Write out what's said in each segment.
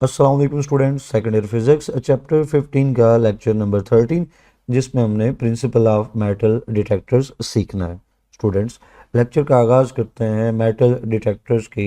अस्सलाम वालेकुम students, second year physics chapter 15 का लेक्चर नंबर 13 जिसमें हमने प्रिंसिपल ऑफ मेटल डिटेक्टर्स सीखना है। स्टूडेंट्स, लेक्चर का आगाज़ करते हैं मेटल डिटेक्टर्स की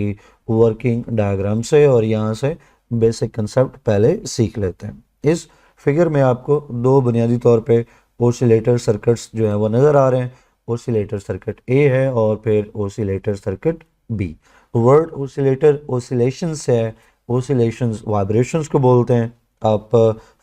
वर्किंग डायग्राम से और यहाँ से बेसिक कंसेप्ट पहले सीख लेते हैं। इस फिगर में आपको दो बुनियादी तौर पे ओसिलेटर सर्किट्स जो है वो नज़र आ रहे हैं। ओसिलेटर सर्किट ए है और फिर oscillator circuit B. Word oscillator oscillation से है, ओसिलेशंस वाइब्रेशंस को बोलते हैं। आप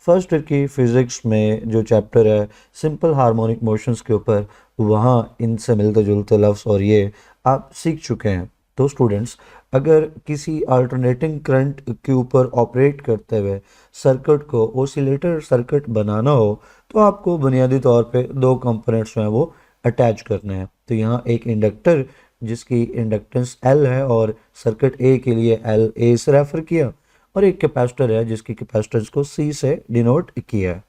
फर्स्ट ईयर की फिज़िक्स में जो चैप्टर है सिंपल हार्मोनिक मोशंस के ऊपर, वहाँ इनसे मिलते जुलते लफ्ज़ और ये आप सीख चुके हैं। तो स्टूडेंट्स, अगर किसी अल्टरनेटिंग करंट के ऊपर ऑपरेट करते हुए सर्किट को ओसिलेटर सर्किट बनाना हो तो आपको बुनियादी तौर पे दो कंपोनेंट्स जो हैं वो अटैच करने हैं। तो यहाँ एक इंडक्टर जिसकी इंडक्टेंस L है और सर्किट ए के लिए L A से रेफर किया, और एक कैपेसिटर है जिसकी कैपेसिटेंस को C से डिनोट किया है।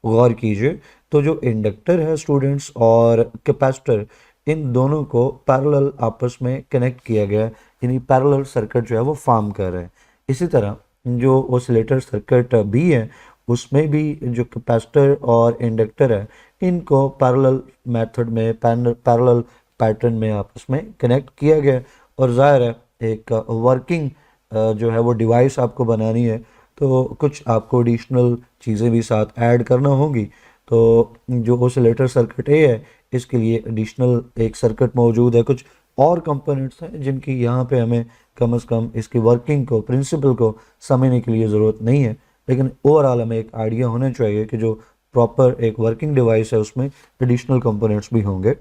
गौर कीजिए, तो जो इंडक्टर है स्टूडेंट्स और कैपेसिटर, इन दोनों को पैरेलल आपस में कनेक्ट किया गया है, यानी पैरेलल सर्किट जो है वो फॉर्म कर रहे हैं। इसी तरह जो ओसिलेटर सर्किट बी है उसमें भी जो कैपेसिटर और इंडक्टर है इनको पैरेलल मेथड में पैरेलल पैटर्न में आपस में कनेक्ट किया गया। और ज़ाहिर है एक वर्किंग जो है वो डिवाइस आपको बनानी है तो कुछ आपको एडिशनल चीज़ें भी साथ ऐड करना होगी। तो जो ओसिलेटर सर्किट ए है इसके लिए एडिशनल एक सर्किट मौजूद है, कुछ और कंपोनेंट्स हैं जिनकी यहाँ पे हमें कम से कम इसकी वर्किंग को, प्रिंसिपल को समझने के लिए ज़रूरत नहीं है, लेकिन ओवरऑल हमें एक आइडिया होना चाहिए कि जो प्रॉपर एक वर्किंग डिवाइस है उसमें एडिशनल कंपोनेंट्स भी होंगे।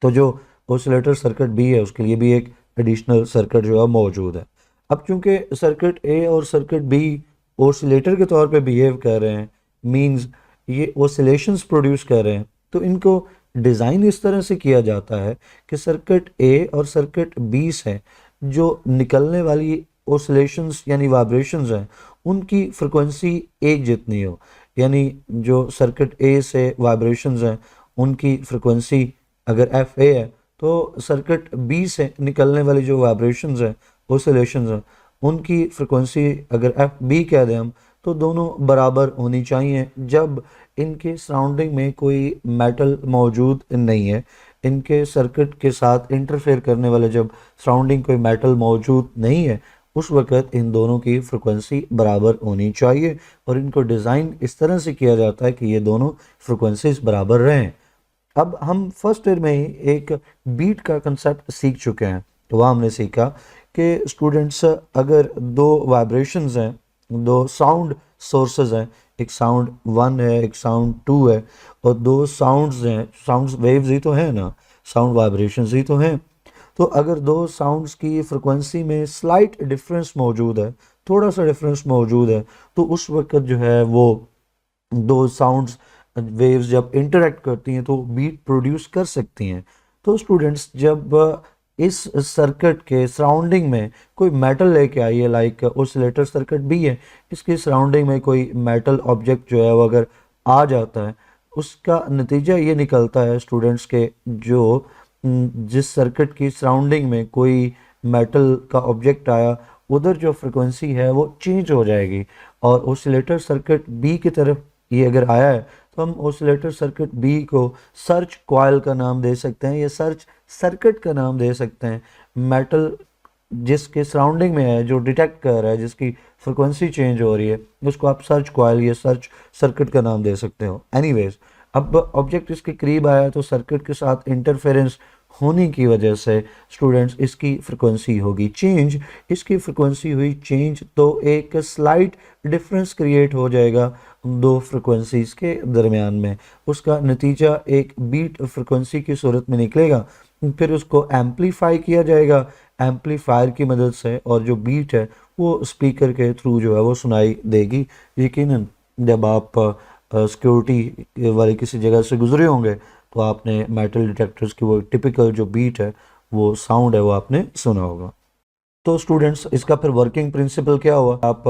तो जो ओसिलेटर सर्किट बी है उसके लिए भी एक एडिशनल सर्किट जो है मौजूद है। अब चूंकि सर्किट ए और सर्किट बी ओसिलेटर के तौर पे बिहेव कर रहे हैं, मींस ये ओसिलेशंस प्रोड्यूस कर रहे हैं, तो इनको डिज़ाइन इस तरह से किया जाता है कि सर्किट ए और सर्किट बी से जो निकलने वाली ओसिलेशंस यानी वाइब्रेशंस हैं उनकी फ्रिक्वेंसी एक जितनी हो। यानी जो सर्किट ए से वाइब्रेशंस हैं उनकी फ्रिक्वेंसी अगर एफ ए है तो सर्किट बी से निकलने वाली जो वाइब्रेशंस हैं, ओसिलेशंस हैं, उनकी फ्रिक्वेंसी अगर एफ बी कह दें हम तो दोनों बराबर होनी चाहिए जब इनके सराउंडिंग में कोई मेटल मौजूद नहीं है। इनके सर्किट के साथ इंटरफेयर करने वाले जब सराउंडिंग कोई मेटल मौजूद नहीं है उस वक़्त इन दोनों की फ्रिक्वेंसी बराबर होनी चाहिए, और इनको डिज़ाइन इस तरह से किया जाता है कि ये दोनों फ्रिक्वेंसीज बराबर रहें। अब हम फर्स्ट ईयर में ही एक बीट का कंसेप्ट सीख चुके हैं। तो वहाँ हमने सीखा कि स्टूडेंट्स, अगर दो वाइब्रेशंस हैं, दो साउंड सोर्सेज हैं, एक साउंड वन है एक साउंड टू है, और दो साउंड्स हैं, साउंड्स वेव्स ही तो हैं ना, साउंड वाइब्रेशंस ही तो हैं। तो अगर दो साउंड्स की फ्रिक्वेंसी में स्लाइट डिफरेंस मौजूद है, थोड़ा सा डिफरेंस मौजूद है, तो उस वक्त जो है वो दो साउंड्स वेव्स जब इंटरेक्ट करती हैं तो बीट प्रोड्यूस कर सकती हैं। तो स्टूडेंट्स, जब इस सर्किट के सराउंडिंग में कोई मेटल लेके आइए, लाइक ओसिलेटर सर्किट भी है, इसके सराउंडिंग में कोई मेटल ऑब्जेक्ट जो है वो अगर आ जाता है, उसका नतीजा ये निकलता है स्टूडेंट्स के जो जिस सर्किट की सराउंडिंग में कोई मेटल का ऑब्जेक्ट आया उधर जो फ्रिक्वेंसी है वो चेंज हो जाएगी। और ओसिलेटर सर्किट बी की तरफ ये अगर आया है तो हम ओसिलेटर सर्किट बी को सर्च कॉइल का नाम दे सकते हैं या सर्च सर्किट का नाम दे सकते हैं। मेटल जिसके सराउंडिंग में है, जो डिटेक्ट कर रहा है, जिसकी फ्रिक्वेंसी चेंज हो रही है, उसको आप सर्च कॉइल या सर्च सर्किट का नाम दे सकते हो। एनीवेज, अब ऑब्जेक्ट इसके करीब आया तो सर्किट के साथ इंटरफेरेंस होने की वजह से स्टूडेंट्स इसकी फ्रिक्वेंसी होगी चेंज। इसकी फ्रिक्वेंसी हुई चेंज तो एक स्लाइट डिफरेंस क्रिएट हो जाएगा दो फ्रिक्वेंसीज के दरमियान में, उसका नतीजा एक बीट फ्रिक्वेंसी की सूरत में निकलेगा। फिर उसको एम्पलीफाई किया जाएगा एम्पलीफायर की मदद से, और जो बीट है वो स्पीकर के थ्रू जो है वो सुनाई देगी। यकीनन जब आप सिक्योरिटी वाली किसी जगह से गुजरे होंगे तो आपने मेटल डिटेक्टर्स की वो टिपिकल जो बीट है, वो साउंड है, वो आपने सुना होगा। तो स्टूडेंट्स, इसका फिर वर्किंग प्रिंसिपल क्या हुआ? आप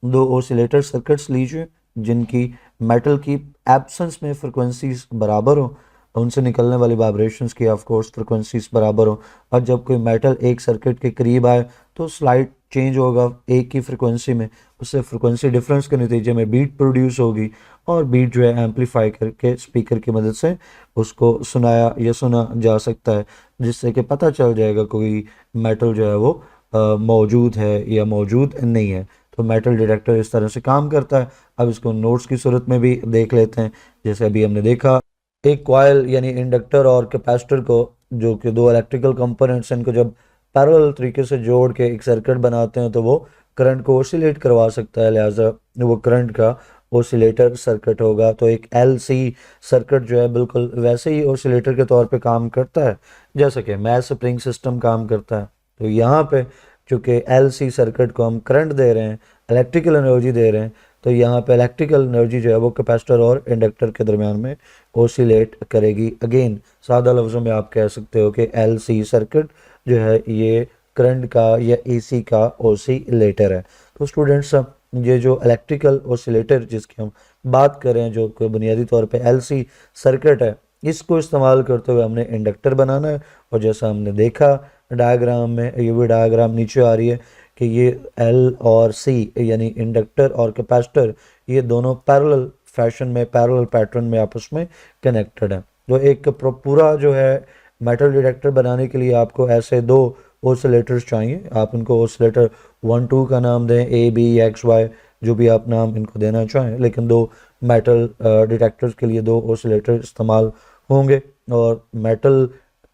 दो ओसिलेटर सर्किट्स लीजिए जिनकी मेटल की एब्सेंस में फ्रिक्वेंसीज बराबर हो, उनसे निकलने वाली वाइब्रेशंस की ऑफ कोर्स फ्रिक्वेंसीज बराबर हो, और जब कोई मेटल एक सर्किट के करीब आए तो स्लाइट चेंज होगा एक ही फ्रिक्वेंसी में, उससे फ्रिक्वेंसी डिफरेंस के नतीजे में बीट प्रोड्यूस होगी और बीट जो है एम्पलीफाई करके स्पीकर की मदद से उसको सुनाया या सुना जा सकता है, जिससे कि पता चल जाएगा कोई मेटल जो है वो मौजूद है या मौजूद नहीं है। तो मेटल डिटेक्टर इस तरह से काम करता है। अब इसको नोट्स की सूरत में भी देख लेते हैं। जैसे अभी हमने देखा, एक कॉइल यानी इंडक्टर और कैपेसिटर को, जो कि दो इलेक्ट्रिकल कंपोनेंट्स हैं, इनको जब पैरेलल तरीके से जोड़ के एक सर्किट बनाते हैं तो वो करंट को ओसिलेट करवा सकता है, लिहाजा वो करंट का ओसिलेटर सर्किट होगा। तो एक एलसी सर्किट जो है बिल्कुल वैसे ही ओसिलेटर के तौर पे काम करता है जैसा कि मैस स्प्रिंग सिस्टम काम करता है। तो यहाँ पे चूँकि एलसी सर्किट को हम करंट दे रहे हैं, इलेक्ट्रिकल एनर्जी दे रहे हैं, तो यहाँ पे इलेक्ट्रिकल एनर्जी जो है वो कैपेसिटर और इंडक्टर के दरमियान में ओसिलेट करेगी। अगेन सादा लफ्ज़ों में आप कह सकते हो कि एलसी सर्किट जो है ये करंट का या एसी का ओसिलेटर है। तो स्टूडेंट्स, ये जो इलेक्ट्रिकल ओसिलेटर जिसकी हम बात कर रहे हैं, जो कि बुनियादी तौर पे एलसी सर्किट है, इसको इस्तेमाल करते हुए हमने इंडक्टर बनाना है। और जैसा हमने देखा डायग्राम में, ये भी डायग्राम नीचे आ रही है कि ये एल और सी यानी इंडक्टर और कैपेसिटर, ये दोनों पैरेलल फैशन में, पैरेलल पैटर्न में आपस में कनेक्टेड है। तो एक पूरा जो है मेटल डिटेक्टर बनाने के लिए आपको ऐसे दो ओसिलेटर्स चाहिए। आप इनको ओसिलेटर 1 2 का नाम दें, ए बी एक्स वाई, जो भी आप नाम इनको देना चाहें, लेकिन दो मेटल डिटेक्टर्स के लिए दो ओसिलेटर इस्तेमाल होंगे। और मेटल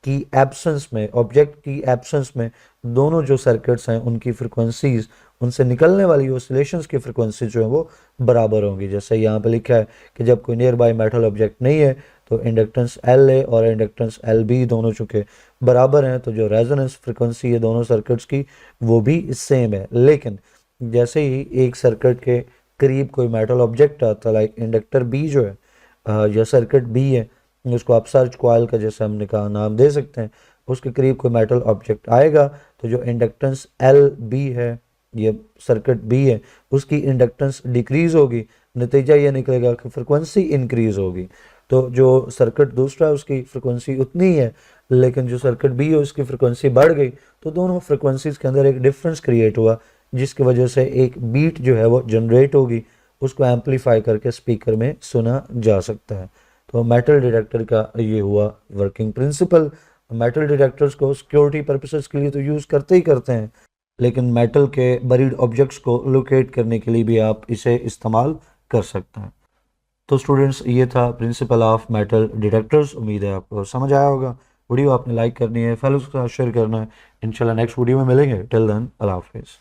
की एब्सेंस में, ऑब्जेक्ट की एब्सेंस में, दोनों जो सर्किट्स हैं उनकी फ्रिक्वेंसीज, उनसे निकलने वाली ऑसिलेशंस की फ्रिक्वेंसी जो है वो बराबर होंगी। जैसे यहाँ पे लिखा है कि जब कोई नियर बाय मेटल ऑब्जेक्ट नहीं है तो इंडक्टेंस एल ए और इंडक्टेंस एल बी दोनों चूँकि बराबर हैं, तो जो रेजोनेंस फ्रिक्वेंसी है दोनों सर्किट्स की वो भी सेम है। लेकिन जैसे ही एक सर्किट के करीब कोई मेटल ऑब्जेक्ट आता है, लाइक इंडक्टर बी जो है या सर्किट बी है, उसको आप सर्च कॉइल का जैसे हमने कहा नाम दे सकते हैं, उसके करीब कोई मेटल ऑब्जेक्ट आएगा तो जो इंडक्टेंस एल बी है, ये सर्किट बी है, उसकी इंडक्टेंस डिक्रीज होगी। नतीजा ये निकलेगा कि फ्रिक्वेंसी इंक्रीज होगी। तो जो सर्किट दूसरा है उसकी फ्रिक्वेंसी उतनी ही है, लेकिन जो सर्किट बी है उसकी फ्रिक्वेंसी बढ़ गई, तो दोनों फ्रिक्वेंसीज के अंदर एक डिफरेंस क्रिएट हुआ, जिसकी वजह से एक बीट जो है वो जनरेट होगी, उसको एम्पलीफाई करके स्पीकर में सुना जा सकता है। तो मेटल डिटेक्टर का ये हुआ वर्किंग प्रिंसिपल। मेटल डिटेक्टर्स को सिक्योरिटी पर्पसेस के लिए तो यूज़ करते ही करते हैं, लेकिन मेटल के बरीड ऑब्जेक्ट्स को लोकेट करने के लिए भी आप इसे इस्तेमाल कर सकते हैं। तो स्टूडेंट्स, ये था प्रिंसिपल ऑफ मेटल डिटेक्टर्स। उम्मीद है आपको समझ आया होगा। वीडियो आपने लाइक करनी है, फेलोज के साथ शेयर करना है। इंशाल्लाह नेक्स्ट वीडियो में मिलेंगे। टिल देन, अल्लाह हाफिज़।